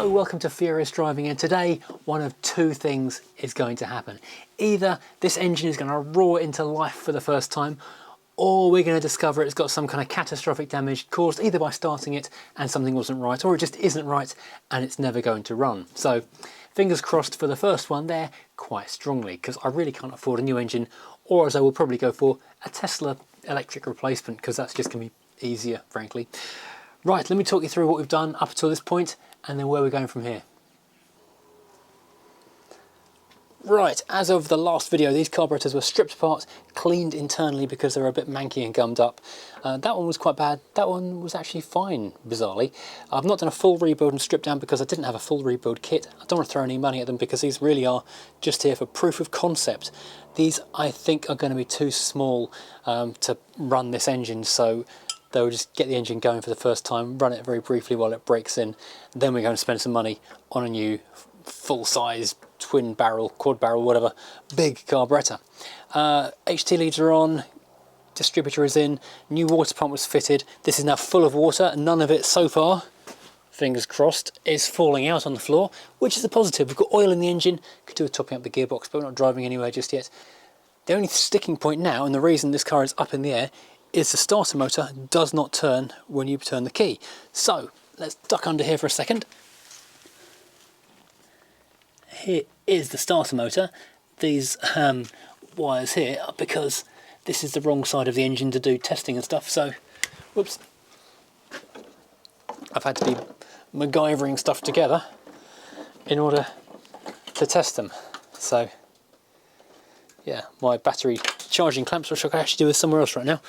Hello, welcome to Furious Driving, and today one of two things is going to happen. Either this engine is going to roar into life for the first time, or we're going to discover it's got some kind of catastrophic damage caused either by starting it and something wasn't right, or it just isn't right and it's never going to run. So fingers crossed for the first one there quite strongly, because I really can't afford a new engine, or as I will probably go for, a Tesla electric replacement, because that's just going to be easier, frankly. Right, let me talk you through what we've done up until this point and then where we're going from here. Right, as of the last video, these carburetors were stripped apart, cleaned internally because they were a bit manky and gummed up. That one was quite bad. That one was actually fine, bizarrely. I've not done a full rebuild and strip down because I didn't have a full rebuild kit. I don't want to throw any money at them because these really are just here for proof of concept. These, I think, are going to be too small to run this engine, so they'll just get the engine going for the first time, run it very briefly while it breaks in, then we're going to spend some money on a new full-size twin barrel, quad barrel, whatever, big carburetor. HT leads are on, distributor is in, new water pump was fitted. This is now full of water, and none of it so far, fingers crossed, is falling out on the floor, which is a positive. We've got oil in the engine, could do with topping up the gearbox, but we're not driving anywhere just yet. The only sticking point now, and the reason this car is up in the air, is the starter motor does not turn when you turn the key. So let's duck under here for a second. Here is the starter motor. These wires here are because this is the wrong side of the engine to do testing and stuff, so whoops, I've had to be MacGyvering stuff together in order to test them. So yeah, my battery charging clamps, which I could actually do with somewhere else right now,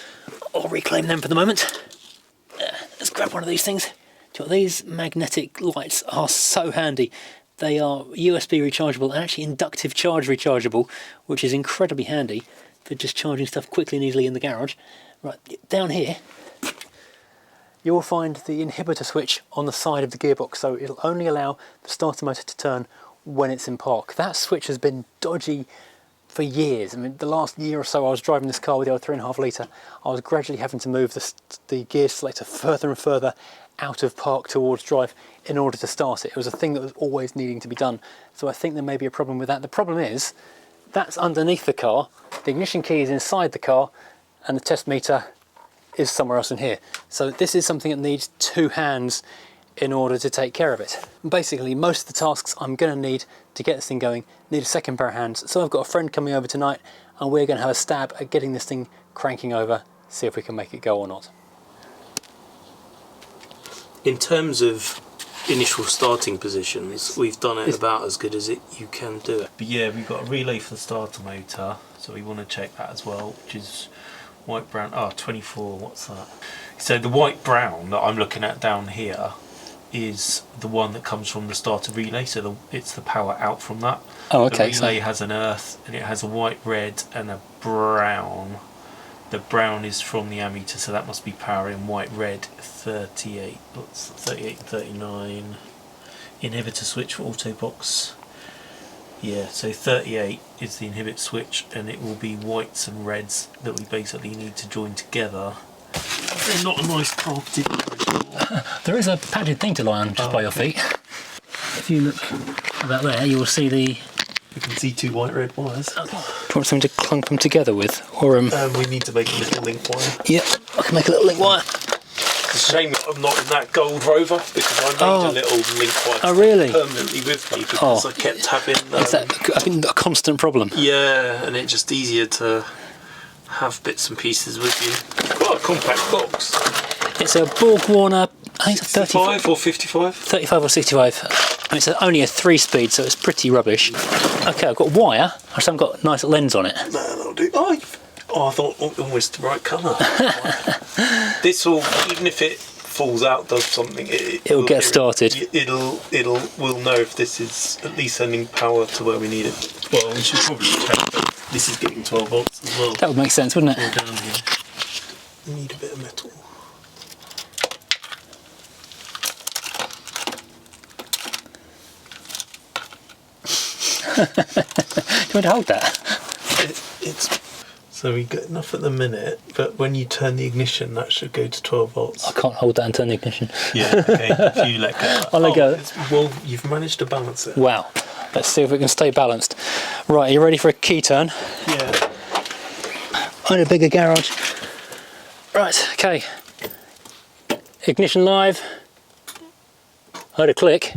I'll reclaim them for the moment. Let's grab one of these things. Do you know what, these magnetic lights are so handy. They are USB rechargeable and actually inductive charge rechargeable, which is incredibly handy for just charging stuff quickly and easily in the garage. Right, down here you will find the inhibitor switch on the side of the gearbox, so it'll only allow the starter motor to turn when it's in park. That switch has been dodgy for years. I mean, the last year or so I was driving this car with the old 3.5 litre, I was gradually having to move the gear selector further and further out of park towards drive in order to start it. It was a thing that was always needing to be done, so I think there may be a problem with that. The problem is, that's underneath the car, the ignition key is inside the car, and the test meter is somewhere else in here. So this is something that needs two hands in order to take care of it. Basically, most of the tasks I'm going to need to get this thing going need a second pair of hands. So I've got a friend coming over tonight, and we're going to have a stab at getting this thing cranking over, see if we can make it go or not. In terms of initial starting positions, we've done it about as good as you can do it. But yeah, we've got a relay for the starter motor, so we want to check that as well, which is white brown. 24, what's that? So the white brown that I'm looking at down here is the one that comes from the starter relay, so it's the power out from that. Oh, okay. The relay has an earth, and it has a white, red, and a brown. The brown is from the ammeter, so that must be power in white, red, 38. What's 38 and 39? Inhibitor switch for auto box. Yeah, so 38 is the inhibit switch, and it will be whites and reds that we basically need to join together. They're not a nice carpeted garage. There is a padded thing to lie on just by your feet. If you look about there, you will see the... You can see two white red wires. Do you want something to clunk them together with? Or we need to make a little link wire. Yep, I can make a little link wire. It's a shame that I'm not in that gold Rover, because I made a little link wire permanently with me, because I kept having... is that a constant problem? Yeah, and it's just easier to have bits and pieces with you. Quite a compact box. It's a Borg Warner, I think it's a 35 or 55? 35 or 65. And it's only a 3-speed, so it's pretty rubbish. Okay, I've got wire, I just haven't got a nice lens on it. No, that'll do. I thought almost the right colour. This will, even if it falls out, does something, it'll get started. We'll know if this is at least sending power to where we need it. Well, we should probably check that this is getting 12 volts as well. That would make sense, wouldn't it? Down here. We need a bit of metal. Do you want to hold that? It's So we got enough at the minute, but when you turn the ignition, that should go to 12 volts. I can't hold that and turn the ignition. Yeah, okay, if you let go. I'll let go. Well, you've managed to balance it. Wow. Let's see if we can stay balanced. Right, are you ready for a key turn? Yeah. I need a bigger garage. Right, okay. Ignition live. Heard a click.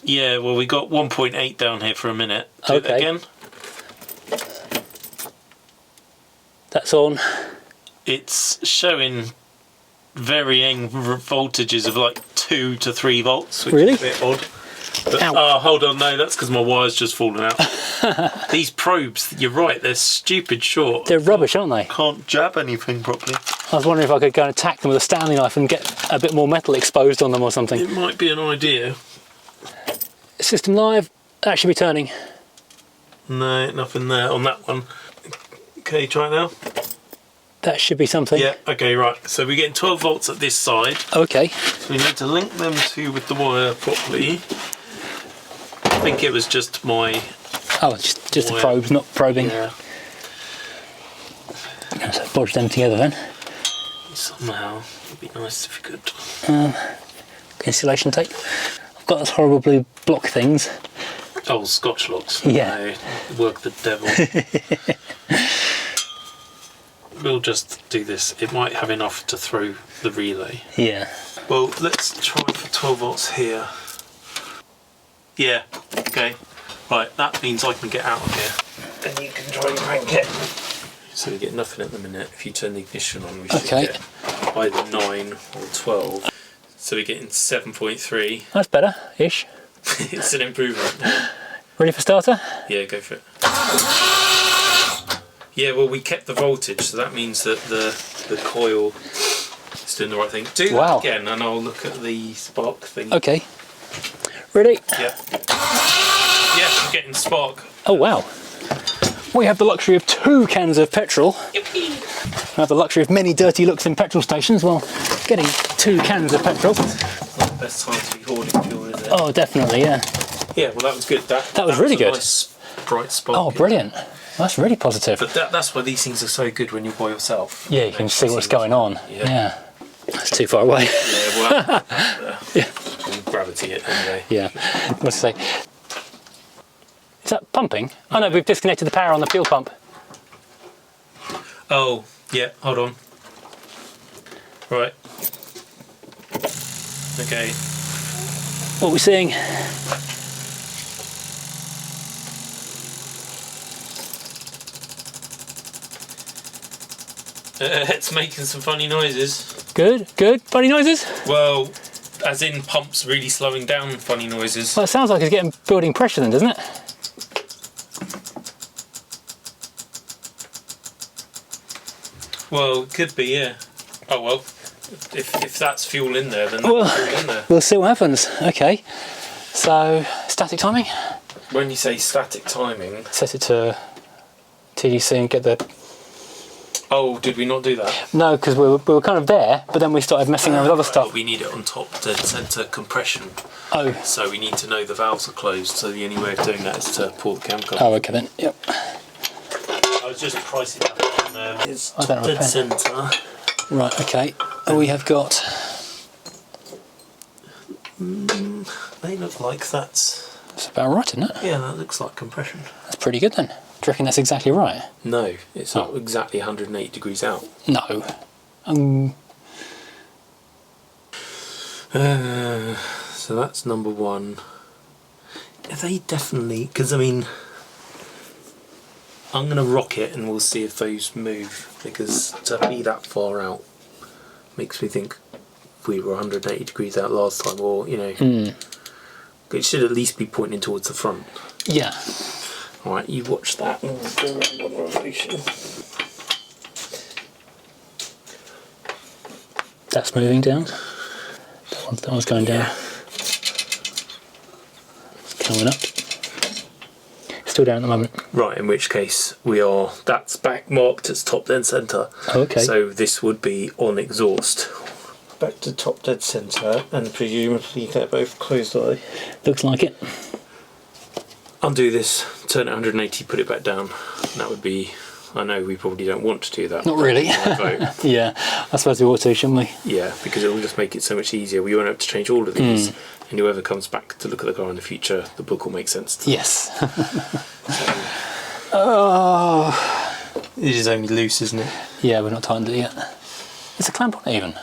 Yeah, well, we got 1.8 down here for a minute. Do it Okay. again. That's on. It's showing varying voltages of like 2 to 3 volts, which Really? is a bit odd. But, Ow. oh, hold on, no, that's because my wire's just fallen out. These probes, you're right, they're stupid short. They're rubbish, aren't they? Can't jab anything properly. I was wondering if I could go and attack them with a Stanley knife and get a bit more metal exposed on them or something. It might be an idea. System live. That should be turning. No, nothing there on that one. Okay, try it now. That should be something. Yeah, okay, right. So we're getting 12 volts at this side. Okay. So we need to link them two with the wire properly. I think it was just my... Oh, just the wire. probes, not probing. Yeah. So bodge them together then. Somehow. It'd be nice if you could. Insulation tape. I've got those horrible blue block things. Oh, Scotch locks. Yeah. No, work the devil. We'll just do this. It might have enough to throw the relay. Yeah. Well, let's try for 12 volts here. Yeah, okay. Right, that means I can get out of here. And you can try and crank it. So we get nothing at the minute. If you turn the ignition on, we should get either 9 or 12. So we're getting 7.3. That's better-ish. It's an improvement. Yeah. Ready for starter? Yeah, go for it. Yeah, well, we kept the voltage, so that means that the coil is doing the right thing. Do that again, and I'll look at the spark thing. Okay. Ready? Yeah. Yeah, I'm getting spark. Oh, wow. We have the luxury of 2 cans of petrol. Yippee! We have the luxury of many dirty looks in petrol stations while getting 2 cans of petrol. Not the best time to be hoarding fuel, is it? Oh, definitely, yeah. Yeah, well, that was good. That was really a good. Nice, bright spark. Oh, brilliant. That's really positive. But that's why these things are so good when you're by yourself. Yeah, you can see what's going on. Yeah. That's too far away. Yeah, well, Yeah. and gravity it anyway. Yeah. Let's say. Is that pumping? Oh no, we've disconnected the power on the fuel pump. Oh, yeah, hold on. Right. Okay. What are we seeing? It's making some funny noises. Good, good. Funny noises? Well, as in pumps really slowing down funny noises. Well, it sounds like it's getting building pressure then, doesn't it? Well, it could be, yeah. Oh well, if that's fuel in there, then Well, that's fuel in there. we'll see what happens. Okay. So, static timing? When you say static timing... Set it to TDC and get the... Oh, did we not do that? No, because we were kind of there, but then we started messing around with other stuff. But we need it on top to centre compression. Oh. So we need to know the valves are closed, so the only way of doing that is to pull the cam cover. Oh, okay then. Yep. I was just pricing that on it's I don't have a dead pen. centre. Right, okay. We have got... They look like that's... That's about right, isn't it? Yeah, that looks like compression. That's pretty good then. Do you reckon that's exactly right? No, it's not exactly 180 degrees out. No. So that's number 1. Are they definitely... Because, I mean... I'm going to rock it and we'll see if those move. Because to be that far out makes me think we were 180 degrees out last time, or, you know... It should at least be pointing towards the front. Yeah. Alright, you watch that. That's moving down. That one's going down. It's coming up. Still down at the moment. Right, in which case that's back marked as top dead centre. Okay. So this would be on exhaust. Back to top dead centre, and presumably they're both closed eye. Looks like it. Undo this, turn it 180, put it back down. And that would be I know we probably don't want to do that. Not really. Vote. Yeah, I suppose we ought to, shouldn't we? Yeah, because it will just make it so much easier. We won't have to change all of these, and whoever comes back to look at the car in the future, the book will make sense to them. Yes. Oh. It is only loose, isn't it? Yeah, we're not tightened it yet. Is the clamp on it even?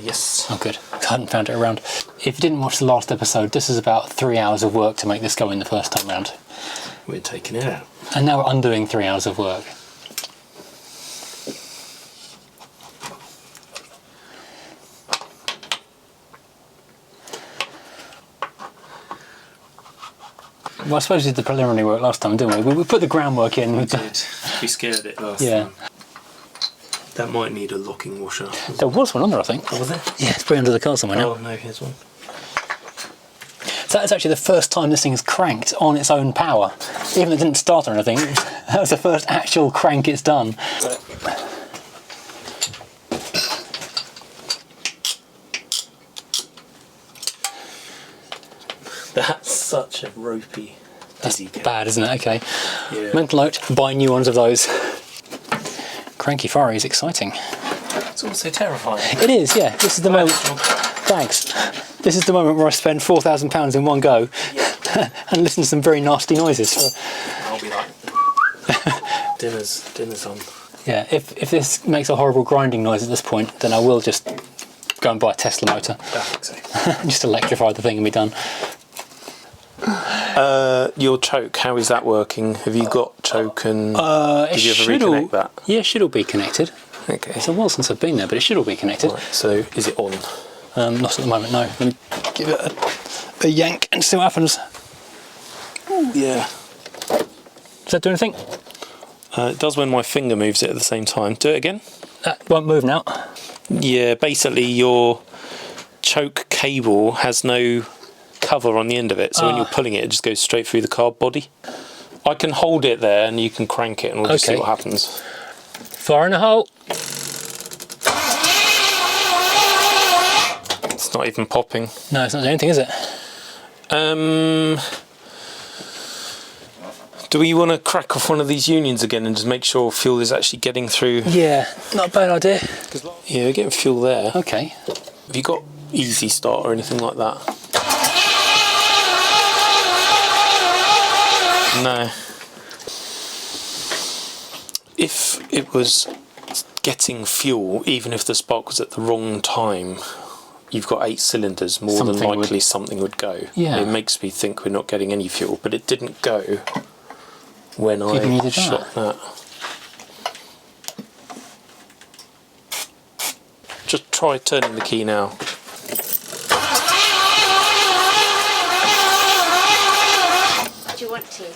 Yes. Oh, good. I hadn't found it around. If you didn't watch the last episode, this is about 3 hours of work to make this go in the first time round. We're taking it out. And now we're undoing 3 hours of work. Well, I suppose we did the preliminary work last time, didn't we? We put the groundwork in. We did. We scared it last Yeah. time. That might need a locking washer. There was one on there, I think. Oh, was there? Yeah, it's probably under the car somewhere now. Oh, no, here's one. So that's actually the first time this thing is cranked on its own power. Even though it didn't start or anything, that was the first actual crank it's done. That's such a ropey. That's bad, isn't it? Okay. Yeah. Mental note, buy new ones of those. Cranky Fari is exciting. It's also terrifying. It is, yeah. This is the moment. Thanks. This is the moment where I spend £4,000 in one go and listen to some very nasty noises. I'll be like, dinner's on. Yeah, if this makes a horrible grinding noise at this point, then I will just go and buy a Tesla motor. I think so. Just electrify the thing and be done. Your choke, how is that working? Have you got choke and did you ever reconnect that? Yeah, it should all be connected. Okay. It's a while since I've been there, but it should all be connected. Right, so is it on? Not at the moment, no. Let me give it a yank and see what happens. Ooh, yeah. Does that do anything? It does when my finger moves it at the same time. Do it again. That won't move now. Yeah, basically your choke cable has no cover on the end of it, so when you're pulling it, it just goes straight through the carb body. I can hold it there and you can crank it and we'll just see what happens. Fire in the hole. It's not even popping. No, it's not doing anything, is it? Do we want to crack off one of these unions again and just make sure fuel is actually getting through? Yeah, not a bad idea. Yeah, we're getting fuel there. Okay. Have you got easy start or anything like that? No. If it was getting fuel, even if the spark was at the wrong time, you've got 8 cylinders, more than likely something would go. Yeah. It makes me think we're not getting any fuel, but it didn't go when I shot that. Just try turning the key now. Do you want tea?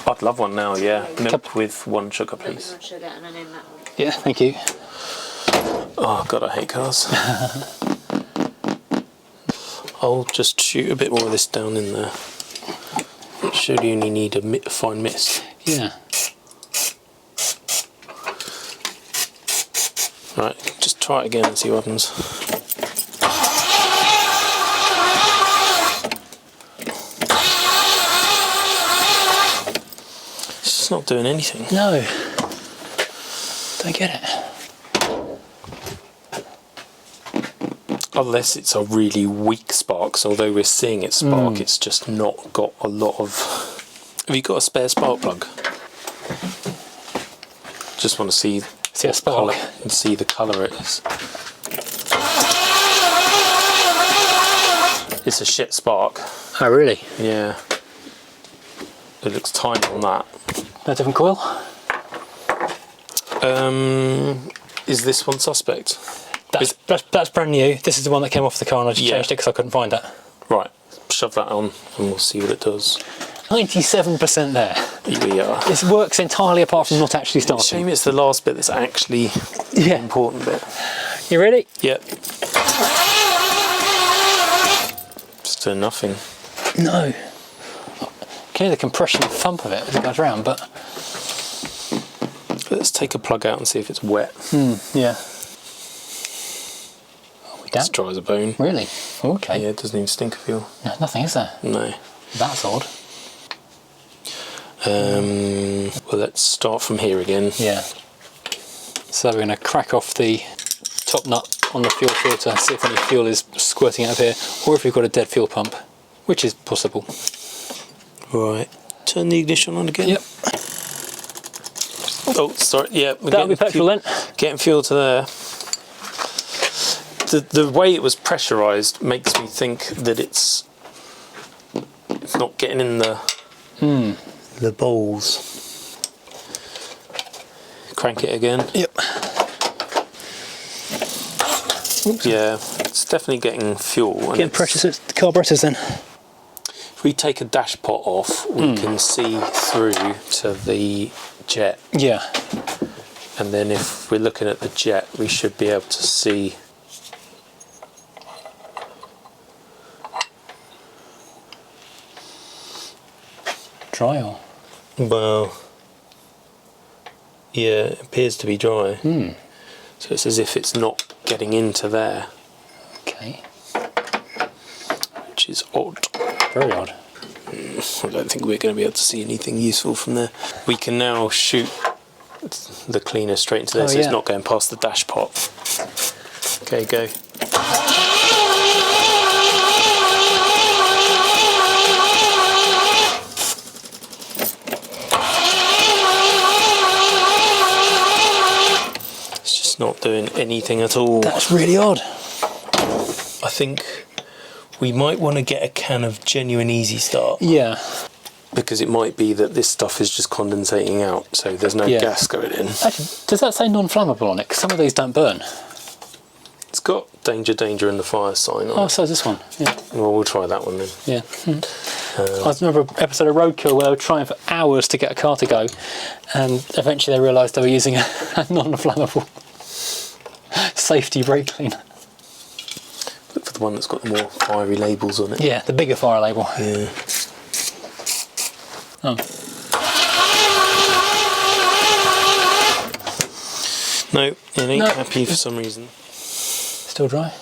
I'd love one now, yeah. Milk with 1 sugar, please. 1 sugar and then that one. Yeah, thank you. Oh god, I hate cars. I'll just shoot a bit more of this down in there. Surely you only need a fine mist. Yeah. Right, just try it again and see what happens. It's just not doing anything. No. Don't get it. Unless it's a really weak spark, so although we're seeing it spark, it's just not got a lot of... Have you got a spare spark plug? Just want to see a spark and see the colour it is. It's a shit spark. Oh, really? Yeah. It looks tiny on that. No different coil? Is this one suspect? That's brand new. This is the one that came off the car and I just changed it because I couldn't find it. Right. Shove that on and we'll see what it does. 97% there. Here we are. This works entirely apart from not actually starting. Shame it's the last bit that's actually the important bit. You ready? Yep. Just doing nothing. No. You can hear the compression thump of it as it goes round, but... Let's take a plug out and see if it's wet. Yeah. Are we down? It's dry as a bone. Really? Okay. Yeah, it doesn't even stink of fuel. No, nothing, is there? No. That's odd. Well, let's start from here again. Yeah. So we're going to crack off the top nut on the fuel filter, see if any fuel is squirting out of here, or if we've got a dead fuel pump, which is possible. Right, turn the ignition on again. Yep. Oh, sorry, yeah. That'll be petrol then. Getting fuel to there. The way it was pressurised makes me think that it's not getting in the bowls. Crank it again. Yep. Oops. Yeah, it's definitely getting fuel. Getting pressure to the carburetors then. If we take a dash pot off, we can see through to the jet. Yeah. And then if we're looking at the jet, we should be able to see. Dry or? Well, yeah, it appears to be dry. So it's as if it's not getting into there, Okay. which is odd. Very odd. I don't think we're going to be able to see anything useful from there. We can now shoot the cleaner straight into there, so yeah. it's not going past the dash pot. Okay, go. It's just not doing anything at all. That's really odd. I think we might want to get a can of genuine Easy Start, Yeah. because it might be that this stuff is just condensating out, so there's no Yeah. gas going in. Actually, does that say non-flammable on it? 'Cause some of these don't burn. It's got danger in the fire sign on Oh, it. so is this one. Yeah. Well, we'll try that one then. Yeah. I remember an episode of Roadkill where they were trying for hours to get a car to go, and eventually they realised they were using a non-flammable safety brake cleaner. Look for the one that's got the more fiery labels on it. Yeah, the bigger fire label. Yeah. Oh. No, it ain't No. happy for some reason. Still dry?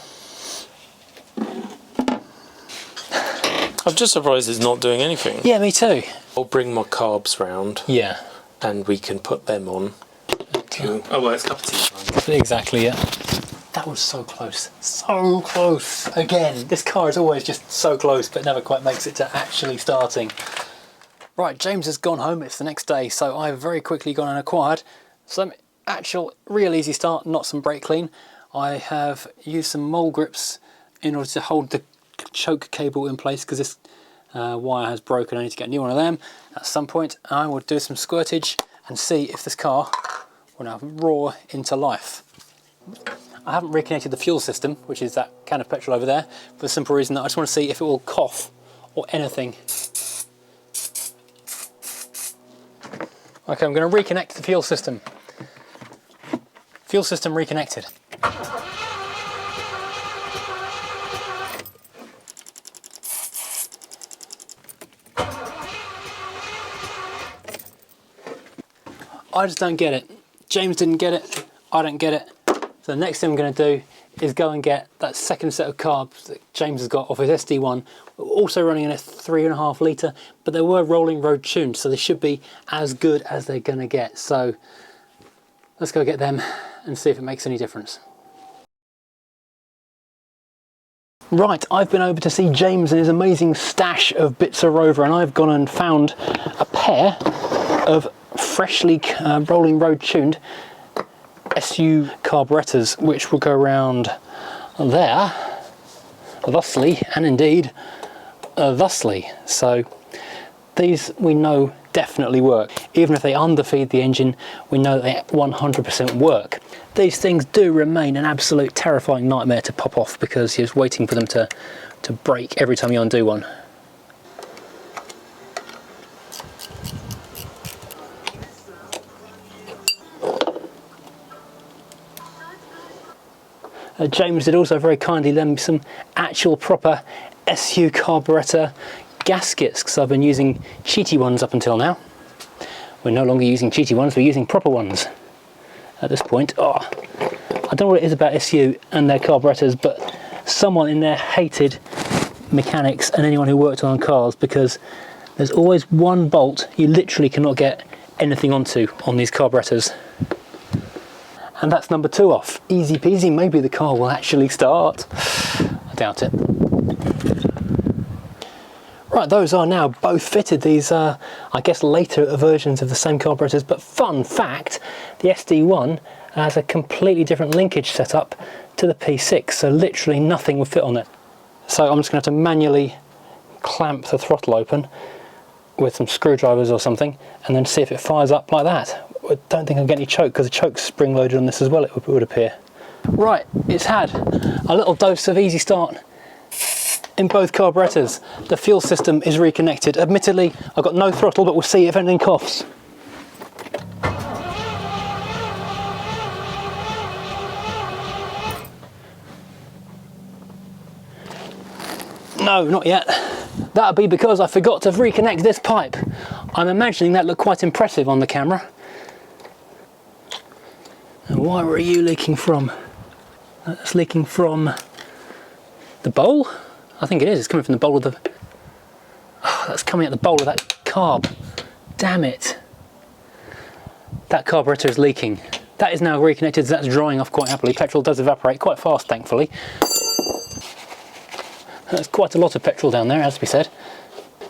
I'm just surprised it's not doing anything. Yeah, me too. I'll bring my carbs round Yeah. and we can put them on. Oh, well, it's cup of tea time. Exactly, yeah. That was so close. So close. Again, this car is always just so close, but never quite makes it to actually starting. Right, James has gone home. It's the next day, so I've very quickly gone and acquired some actual real easy start, not some brake clean. I have used some mole grips in order to hold the choke cable in place, because this wire has broken. I need to get a new one of them. At some point I will do some squirtage and see if this car will now roar into life. I haven't reconnected the fuel system, which is that can of petrol over there, for the simple reason that I just want to see if it will cough or anything. Okay, I'm going to reconnect the fuel system. Fuel system reconnected. I just don't get it. James didn't get it. I don't get it. So the next thing I'm going to do is go and get that second set of carbs that James has got off his SD1. We're also running in a 3.5 litre, but they were rolling road tuned, so they should be as good as they're going to get. So let's go get them and see if it makes any difference. Right, I've been over to see James and his amazing stash of bits of Rover, and I've gone and found a pair of freshly rolling road tuned SU carburetors, which will go around there, thusly, and indeed thusly. So these we know definitely work. Even if they underfeed the engine, we know they 100% work. These things do remain an absolute terrifying nightmare to pop off, because you're just waiting for them to break every time you undo one. James did also very kindly lend me some actual proper SU carburetor gaskets, because I've been using cheaty ones up until now. We're no longer using cheaty ones, we're using proper ones at this point. Oh, I don't know what it is about SU and their carburetors, but someone in there hated mechanics and anyone who worked on cars, because There's always one bolt you literally cannot get anything onto on these carburetors. And that's number 2 off. Easy peasy, maybe the car will actually start. I doubt it. Right, those are now both fitted. These are, I guess, later versions of the same carburetors, but fun fact, the SD1 has a completely different linkage setup to the P6, so literally nothing will fit on it. So I'm just going to have to manually clamp the throttle open with some screwdrivers or something, and then see if it fires up like that. I don't think I'll get any choke, because the choke's spring loaded on this as well, it would appear. Right, it's had a little dose of easy start in both carburetors. The fuel system is reconnected. Admittedly, I've got no throttle, but we'll see if anything coughs. No, not yet. That'll be because I forgot to reconnect this pipe. I'm imagining that looked quite impressive on the camera. And why were you leaking from? That's leaking from the bowl? I think it is. It's coming from the bowl of the... Oh, that's coming out the bowl of that carb. Damn it. That carburetor is leaking. That is now reconnected, so that's drying off quite happily. Petrol does evaporate quite fast, thankfully. There's quite a lot of petrol down there, as to be said.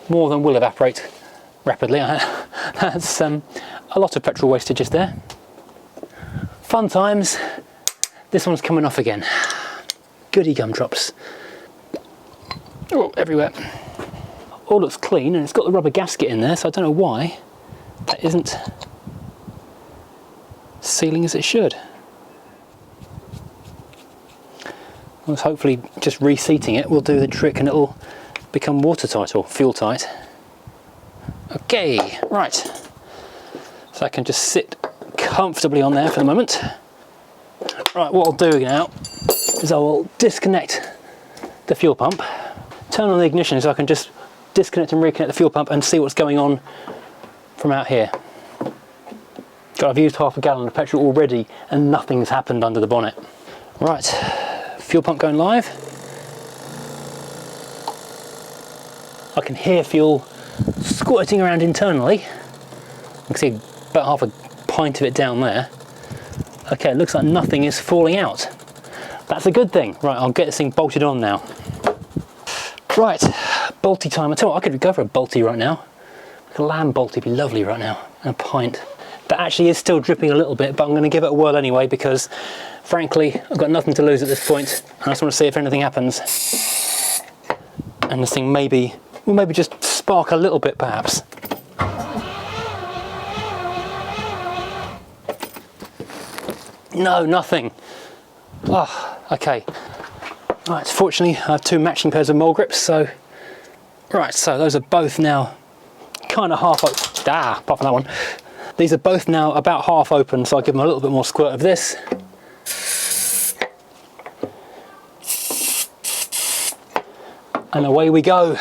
More than will evaporate rapidly. That's a lot of petrol wastage there. Fun times. This one's coming off again. Goody gumdrops. Oh, everywhere. All looks clean, and it's got the rubber gasket in there, so I don't know why that isn't sealing as it should. Well, hopefully just reseating it will do the trick and it'll become watertight or fuel tight. Okay, right. So I can just sit comfortably on there for the moment. Right, what I'll do now is I will disconnect the fuel pump, turn on the ignition so I can just disconnect and reconnect the fuel pump and see what's going on from out here. God, I've used half a gallon of petrol already and nothing's happened under the bonnet. Right, fuel pump going live. I can hear fuel squirting around internally. You can see about half a pint of it down there. Okay, it looks like nothing is falling out. That's a good thing. Right, I'll get this thing bolted on now. Right, bolty time. I tell you what, I could go for a bolty right now. Like a lamb bolty would be lovely right now. And a pint. That actually is still dripping a little bit, but I'm going to give it a whirl anyway because, frankly, I've got nothing to lose at this point. And I just want to see if anything happens. And this thing maybe will maybe just spark a little bit, perhaps. No, nothing. Oh, okay. Right, fortunately I have 2 matching pairs of mole grips, so... Right, so those are both now kind of half open. Ah, apart from that one. These are both now about half open, so I'll give them a little bit more squirt of this. And away we go.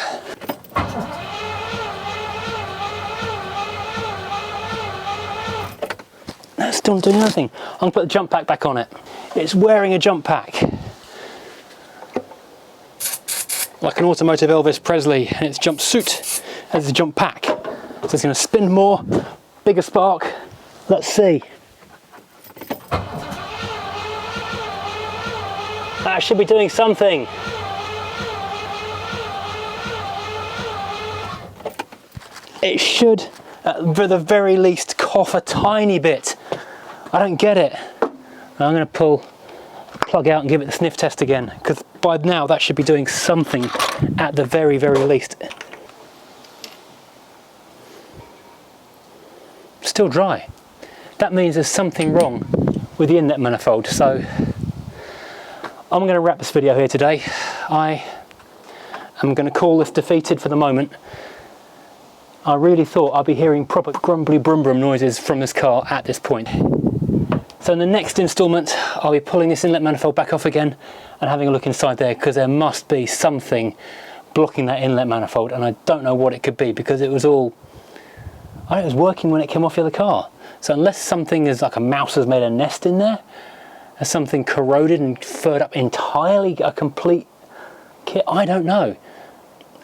That's still not doing nothing. I'm going to put the jump pack back on it. It's wearing a jump pack. Like an automotive Elvis Presley, and its jumpsuit has a jump pack. So it's going to spin more, bigger spark. Let's see. That should be doing something. It should, at the very least, cough a tiny bit. I don't get it. I'm going to pull the plug out and give it the sniff test again, because by now that should be doing something at the very, very least. Still dry. That means there's something wrong with the inlet manifold. So I'm going to wrap this video here today. I am going to call this defeated for the moment. I really thought I'd be hearing proper grumbly brum brum noises from this car at this point. So in the next instalment, I'll be pulling this inlet manifold back off again and having a look inside there, because there must be something blocking that inlet manifold, and I don't know what it could be, because it was all, it was working when it came off the other car. So unless something is like a mouse has made a nest in there, or something corroded and furred up entirely, a complete kit, I don't know.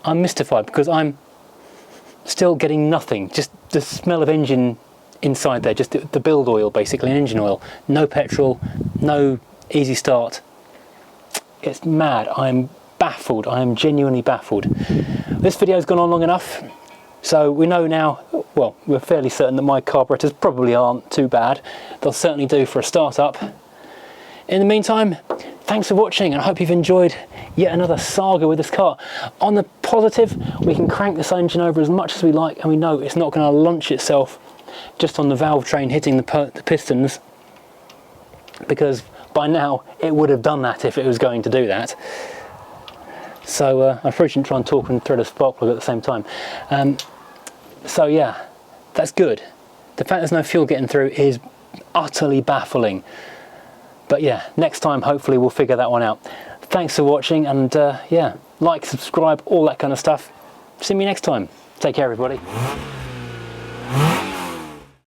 I'm mystified because I'm still getting nothing, just the smell of engine inside there, just the build oil basically, engine oil. No petrol, no easy start. It's mad. I'm baffled. I am genuinely baffled. This video's gone on long enough, so we know now, well, we're fairly certain that my carburetors probably aren't too bad. They'll certainly do for a start-up. In the meantime, thanks for watching, and I hope you've enjoyed yet another saga with this car. On the positive, we can crank this engine over as much as we like, and we know it's not going to launch itself just on the valve train hitting the pistons, because by now it would have done that if it was going to do that. So I probably shouldn't try and talk and thread a spark plug at the same time. So yeah, that's good. The fact there's no fuel getting through is utterly baffling. But yeah, next time hopefully we'll figure that one out. Thanks for watching, and yeah, like, subscribe, all that kind of stuff. See me next time. Take care, everybody.